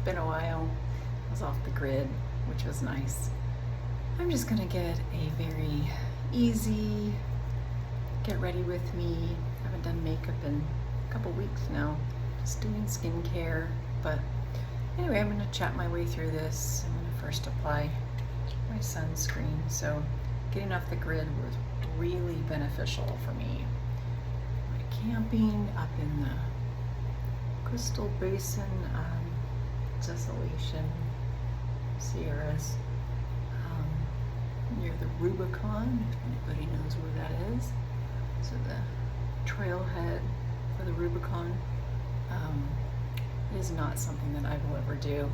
been a while. I was off the grid, which was nice. I'm just gonna get a very easy get ready with me. I haven't done makeup in a couple weeks now, just doing skincare. But anyway, I'm gonna chat my way through this. I'm gonna first apply my sunscreen. So getting off the grid was really beneficial for me. My camping up in the Crystal Basin, Desolation, Sierras, near the Rubicon, if anybody knows where that is. So the trailhead for the Rubicon is not something that I will ever do.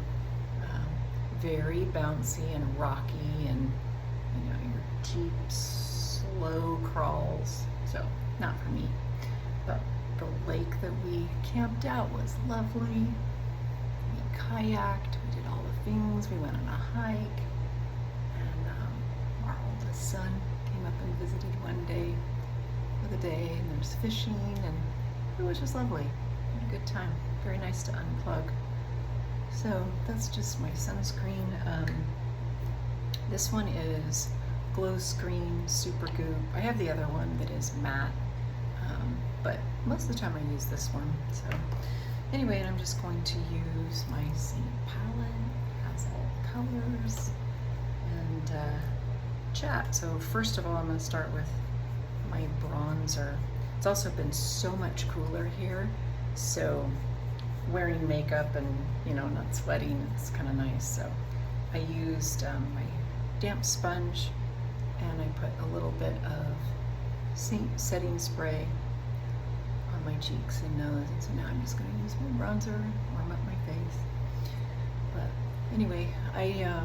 Very bouncy and rocky, and your deep, slow crawls. So not for me. But the lake that we camped out was lovely. We kayaked, we did all the things, we went on a hike, and our oldest son came up and visited one day for the day, and there's fishing, and it was just lovely. We had a good time. Very nice to unplug. So that's just my sunscreen. This one is Glow Screen Super Goop. I have the other one that is matte, but most of the time I use this one. So anyway, I'm just going to use my same palette, it has all the colors, and chat. So first of all, I'm going to start with my bronzer. It's also been so much cooler here, so wearing makeup and not sweating, it's kind of nice. So I used my damp sponge, and I put a little bit of setting spray on my cheeks and nose, and so now I'm just going to use my bronzer, warm up my face. But anyway, I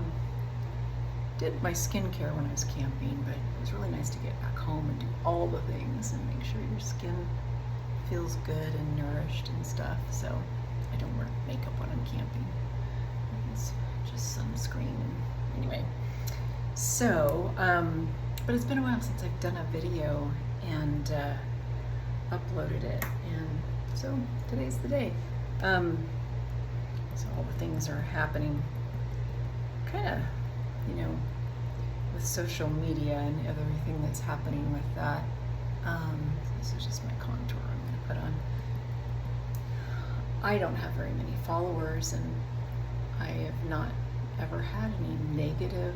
did my skincare when I was camping, but it was really nice to get back home and do all the things and make sure your skin feels good and nourished and stuff. So I don't wear makeup when I'm camping. It's just sunscreen. Anyway, so, but it's been a while since I've done a video and uploaded it, and so today's the day. So all the things are happening kind of, with social media and everything that's happening with that. This is just my contour I'm going to put on. I don't have very many followers, and I have not ever had any negative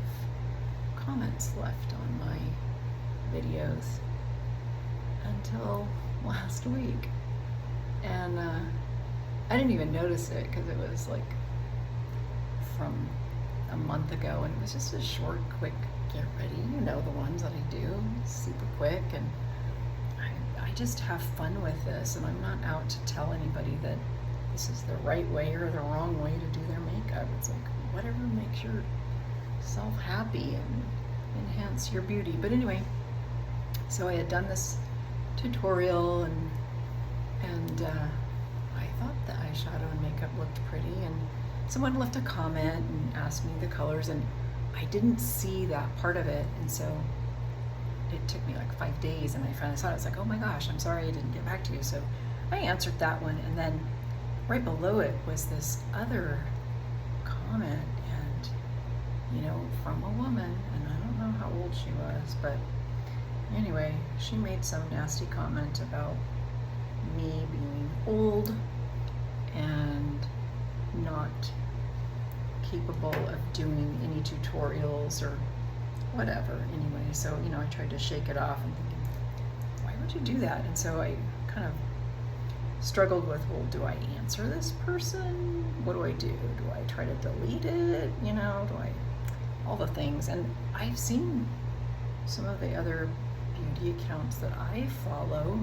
comments left on my videos until last week. And I didn't even notice it because it was like from a month ago, and it was just a short, quick get ready. The ones that I do, super quick, and I just have fun with this, and I'm not out to tell anybody that this is the right way or the wrong way to do their makeup. It's like whatever makes yourself happy and enhance your beauty. But anyway, so I had done this tutorial, and I thought the eyeshadow and makeup looked pretty, and someone left a comment and asked me the colors, and I didn't see that part of it, and so it took me like 5 days, and I finally saw it. I was like, oh my gosh, I'm sorry I didn't get back to you. So I answered that one, and then right below it was this other comment, and from a woman, and I don't know how old she was, but anyway, she made some nasty comment about me being old and not capable of doing any tutorials or whatever. Anyway, so I tried to shake it off and thinking, why would you do that? And so I kind of struggled with, well, do I answer this person? What do I do? Do I try to delete it? All the things. And I've seen some of the other beauty accounts that I follow,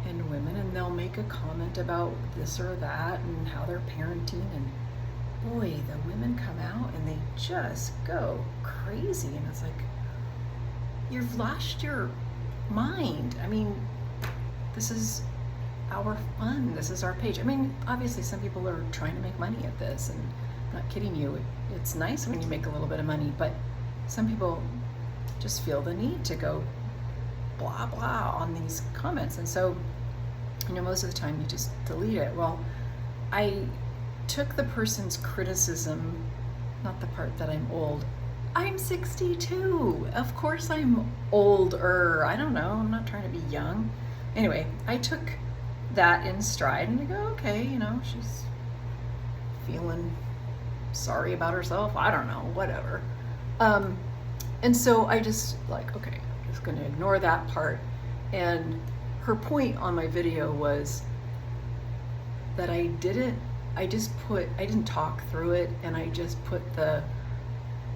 and women, and they'll make a comment about this or that and how they're parenting, and boy, the women come out and they just go crazy, and it's like, you've lost your mind. I mean, this is our fun, this is our page. I mean, obviously some people are trying to make money at this, and I'm not kidding you, it's nice when you make a little bit of money, but some people just feel the need to go blah blah on these comments, and so most of the time you just delete it. Well, I took the person's criticism, not the part that I'm old. I'm 62. Of course I'm older. I don't know. I'm not trying to be young. Anyway, I took that in stride and I go, okay, she's feeling sorry about herself. I don't know, whatever. And so I just okay, I'm just going to ignore that part. And her point on my video was that I didn't talk through it, and I just put the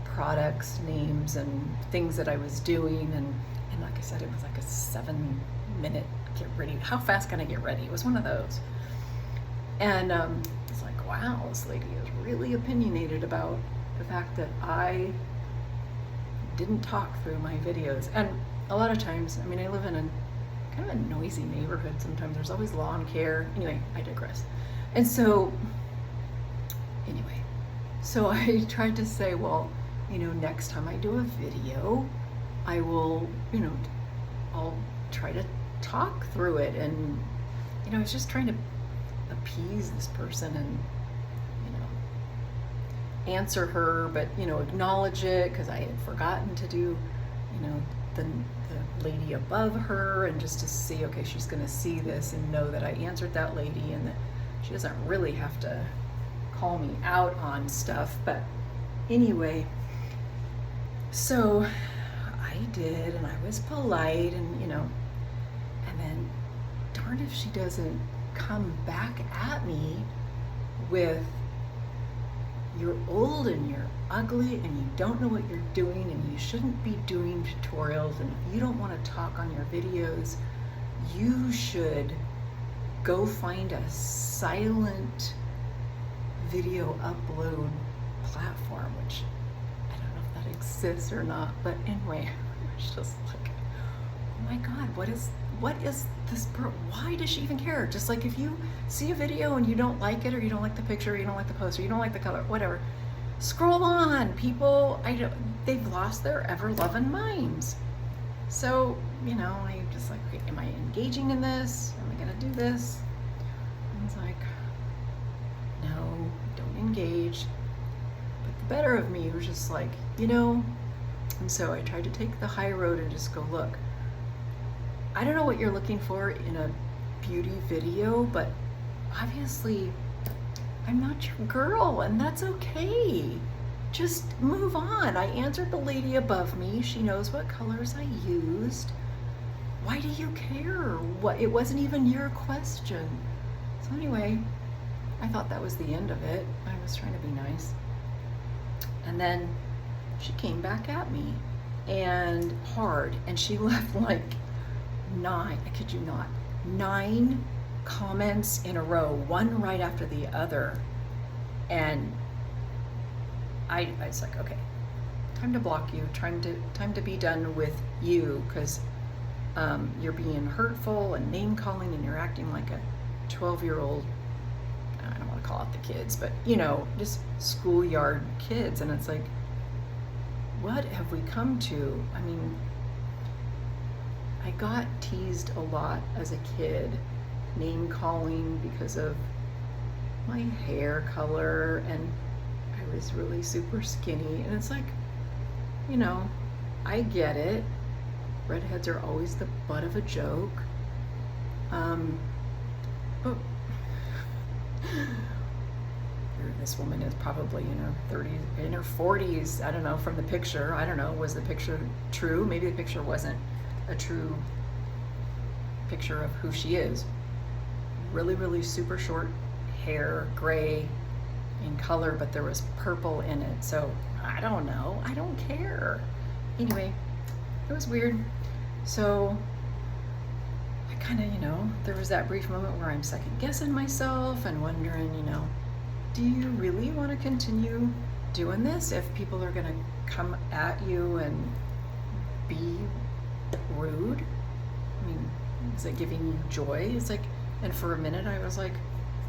products, names, and things that I was doing. And like I said, it was like a 7-minute get ready. How fast can I get ready? It was one of those. And it's like, wow, this lady is really opinionated about the fact that I didn't talk through my videos. And a lot of times, I live in a kind of a noisy neighborhood sometimes. There's always lawn care. Anyway, I digress. And so, I tried to say, well, next time I do a video, I will, I'll try to talk through it. And, I was just trying to appease this person and, answer her, but, acknowledge it, because I had forgotten to do, the lady above her, and just to see, okay, she's going to see this and know that I answered that lady, and that she doesn't really have to call me out on stuff. But anyway, so I did, and I was polite, and and then darn if she doesn't come back at me with, you're old and you're ugly and you don't know what you're doing and you shouldn't be doing tutorials, and if you don't want to talk on your videos, you should go find a silent video upload platform, which I don't know if that exists or not. But anyway, it's just like, oh my God, what is this why does she even care? Just like, if you see a video and you don't like it, or you don't like the picture, or you don't like the post, or you don't like the color, whatever, scroll on. People, they've lost their ever-loving minds. So, I just like, okay, am I engaging in this? Am I gonna do this? And it's like, no, don't engage. But the better of me was just like, and so I tried to take the high road and just go, look, I don't know what you're looking for in a beauty video, but obviously I'm not your girl, and that's okay. Just move on. I answered the lady above me. She knows what colors I used. Why do you care? It wasn't even your question. So anyway, I thought that was the end of it. I was trying to be nice. And then she came back at me, and hard, and she left like 9, I kid you not, 9 comments in a row, one right after the other. And I was like, okay, time to block you, time to be done with you, because you're being hurtful and name calling, and you're acting like a 12-year-old, I don't want to call out the kids, but just schoolyard kids. And it's like, what have we come to? I got teased a lot as a kid, name calling because of my hair color, and I was really super skinny. And it's like, I get it. Redheads are always the butt of a joke. But this woman is probably in her 30s, in her 40s. I don't know, from the picture. I don't know, was the picture true? Maybe the picture wasn't a true picture of who she is. Really, really super short hair, gray in color, but there was purple in it. So I don't know. I don't care. Anyway, it was weird. So I kind of, there was that brief moment where I'm second guessing myself and wondering, do you really want to continue doing this if people are going to come at you and be rude? Is it giving you joy? It's like, and for a minute I was like,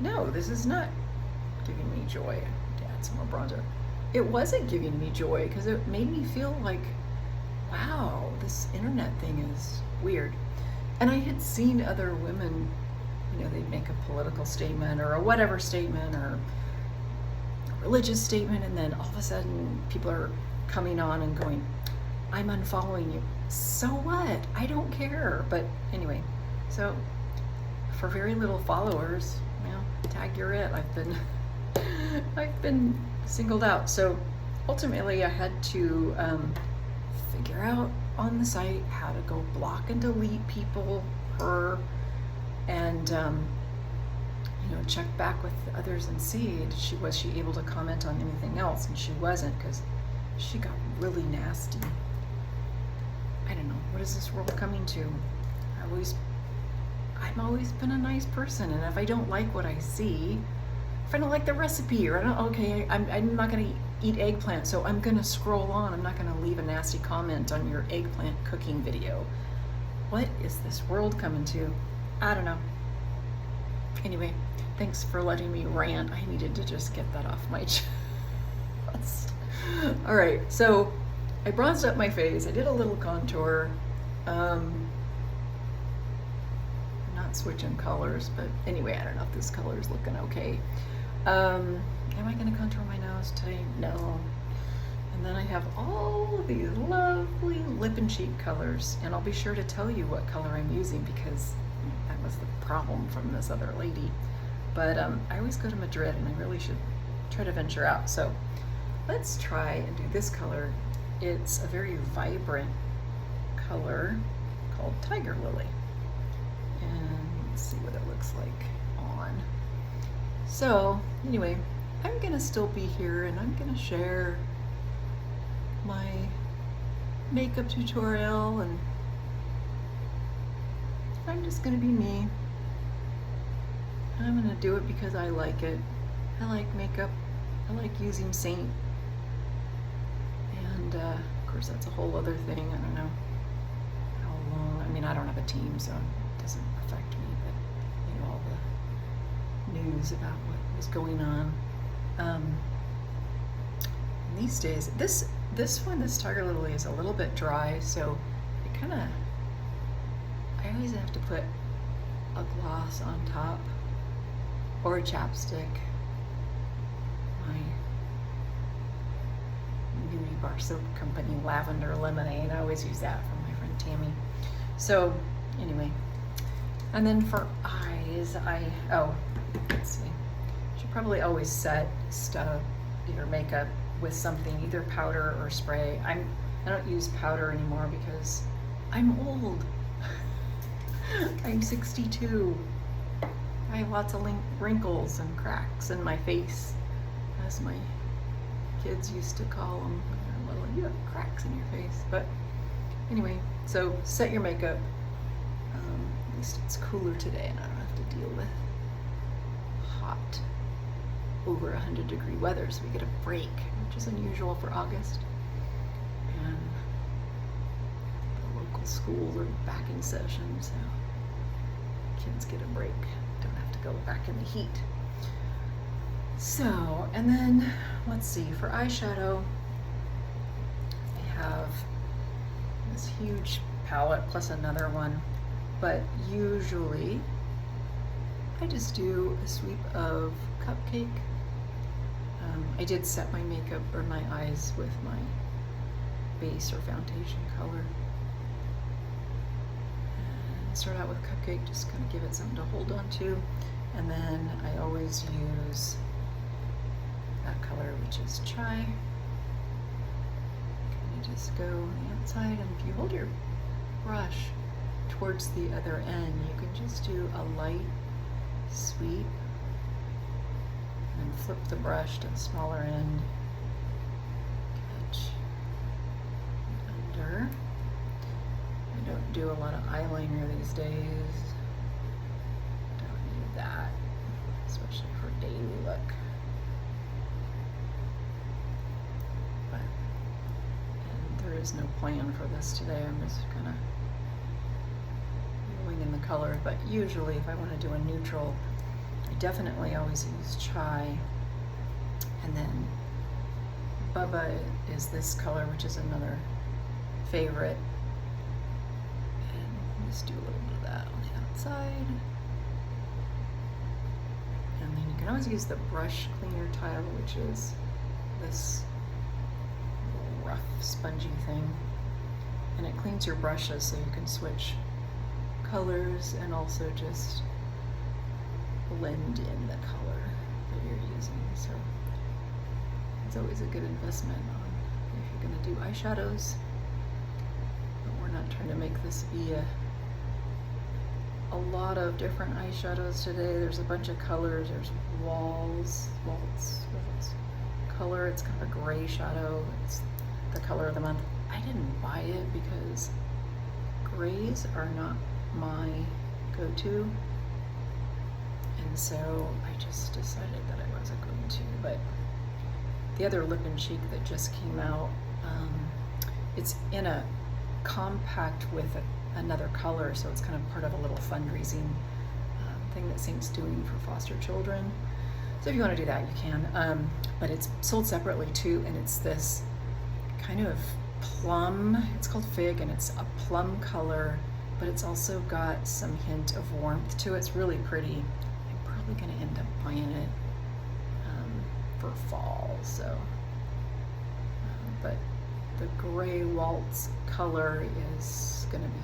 no, this is not giving me joy. I had some more bronzer. It wasn't giving me joy, because it made me feel like, wow, this internet thing is weird. And I had seen other women, they'd make a political statement or a whatever statement, or religious statement, and then all of a sudden people are coming on and going, I'm unfollowing you. So what? I don't care. But anyway, so for very little followers, tag you're it. I've been singled out. So ultimately I had to figure out on the site how to go block and delete people, her, and check back with others and see, was she able to comment on anything else? And she wasn't, because she got really nasty. I don't know, what is this world coming to? I've always been a nice person, and if I don't like what I see, if I don't like the recipe, or I'm not gonna eat eggplant, so I'm gonna scroll on. I'm not gonna leave a nasty comment on your eggplant cooking video. What is this world coming to? I don't know. Anyway, thanks for letting me rant. I needed to just get that off my chest. All right, so I bronzed up my face. I did a little contour. Not switching colors, but anyway, I don't know if this color is looking okay. Am I gonna contour my nose today? No. And then I have all these lovely lip and cheek colors, and I'll be sure to tell you what color I'm using, because that was the problem from this other lady. But I always go to Madrid, and I really should try to venture out. So let's try and do this color. It's a very vibrant color called Tiger Lily. And let's see what it looks like on. So anyway, I'm gonna still be here, and I'm gonna share my makeup tutorial, and I'm just gonna be me. I'm gonna do it because I like it. I like makeup. I like using Saint. And of course that's a whole other thing. I don't know how long. I mean, I don't have a team, so it doesn't affect me, but all the news about what was going on. These days, this Tiger Lily is a little bit dry, so I always have to put a gloss on top, or a chapstick. My beauty bar soap company, Lavender Lemonade, I always use that from my friend Tammy. So anyway, and then for eyes, let's see, should probably always set your makeup with something, either powder or spray. I don't use powder anymore because I'm old. I'm 62. I have lots of wrinkles and cracks in my face, as my kids used to call them. You have cracks in your face. But anyway, so set your makeup. At least it's cooler today, and I don't have to deal with hot, over 100-degree weather, so we get a break, which is unusual for August. And the local schools are back in session, so kids get a break. Don't have to go back in the heat. So, and then let's see, for eyeshadow, I have this huge palette plus another one, but usually I just do a sweep of Cupcake. I did set my makeup or my eyes with my base or foundation color. And start out with Cupcake, just kind of give it something to hold on to. And then I always use that color, which is Chai. You just go on the outside, and if you hold your brush towards the other end, you can just do a light sweep and flip the brush to the smaller end, catch under. I don't do a lot of eyeliner these days. Don't need that, especially for daily look. But, and there is no plan for this today. I'm just kind of in the color, but usually if I want to do a neutral, I definitely always use Chai. And then Bubba is this color, which is another favorite. And just do a little bit of that on the outside. And then you can always use the brush cleaner tile, which is this rough, spongy thing. And it cleans your brushes so you can switch colors and also just blend in the color that you're using. So it's always a good investment on if you're going to do eyeshadows. But we're not trying to make this be a lot of different eyeshadows today. There's a bunch of colors. There's waltz color. It's kind of a gray shadow. It's the color of the month. I didn't buy it because grays are not my go-to, and so I just decided that I wasn't going to. But the other Lip and Cheek that just came out, it's in a compact with another color, so it's kind of part of a little fundraising thing that Saint's doing for foster children. So if you want to do that, you can. But it's sold separately too, and it's this kind of plum, it's called Fig, and it's a plum color, but it's also got some hint of warmth to it. It's really pretty. I'm probably going to end up buying it for fall, so. But the gray waltz color is going to be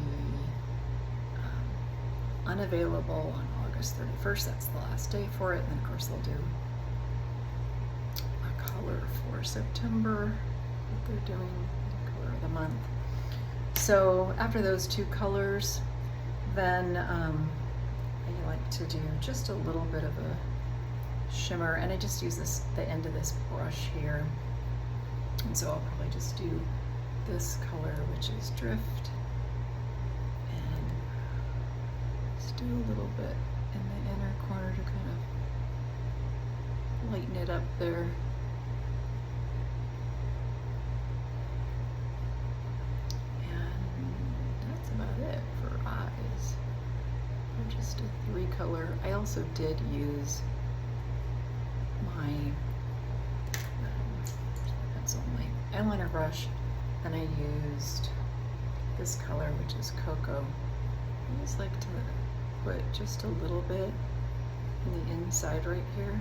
unavailable on August 31st. That's the last day for it. And then of course they'll do a color for September that they're doing, color of the month. So after those two colors, then I like to do just a little bit of a shimmer, and I just use the end of this brush here. And so I'll probably just do this color, which is Drift, and just do a little bit in the inner corner to kind of lighten it up there. And that's about it for eyes. Just a 3-color. I also did use my pencil, my eyeliner brush, and I used this color, which is Cocoa. I always like to put just a little bit in the inside right here.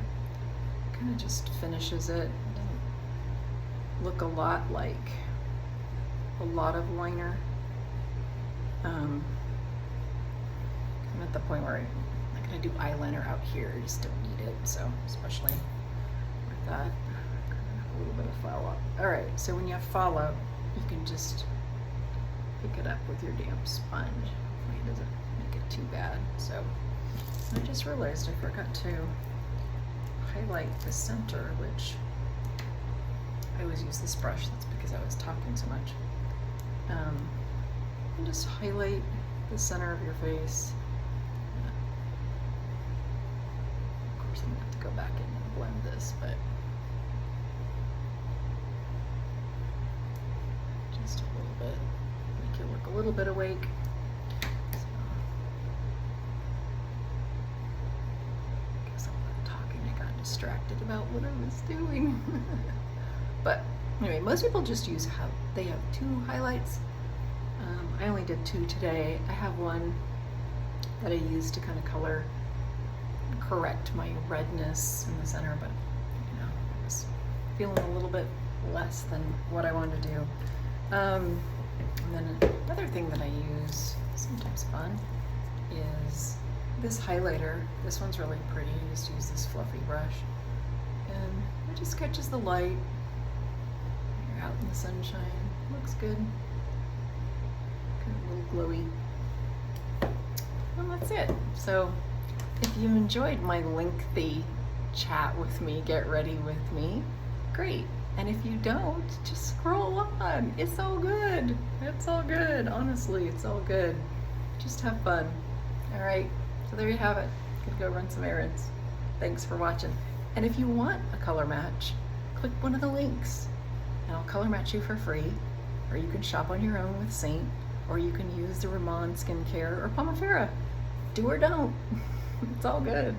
Kind of just finishes it. Doesn't look a lot like a lot of liner. I'm at the point where I'm not going to do eyeliner out here. I just don't need it. So especially with that, a little bit of fallout. All right. So when you have fallout, you can just pick it up with your damp sponge. Hopefully it doesn't make it too bad. So I just realized I forgot to highlight the center, which I always use this brush. That's because I was talking so much. And just highlight the center of your face. Of course, I'm gonna have to go back in and blend this, but just a little bit, make you look a little bit awake. So, I guess all that talking, I got distracted about what I was doing. But anyway, most people just use they have 2 highlights. I only did 2 today. I have one that I use to kind of correct my redness in the center, but you know, I was feeling a little bit less than what I wanted to do. And then another thing that I use, sometimes fun, is this highlighter. This one's really pretty. I just use this fluffy brush, and it just catches the light. You're out in the sunshine. Looks good. Kind of a little glowy. And that's it. So if you enjoyed my lengthy chat with me, get ready with me, great. And if you don't, just scroll on. It's all good. It's all good. Honestly, it's all good. Just have fun. All right. So there you have it. Gonna go run some errands. Thanks for watching. And if you want a color match, click one of the links and I'll color match you for free. Or you can shop on your own with Saint, or you can use the Ramon Skincare or Pomifera. Do or don't. It's all good.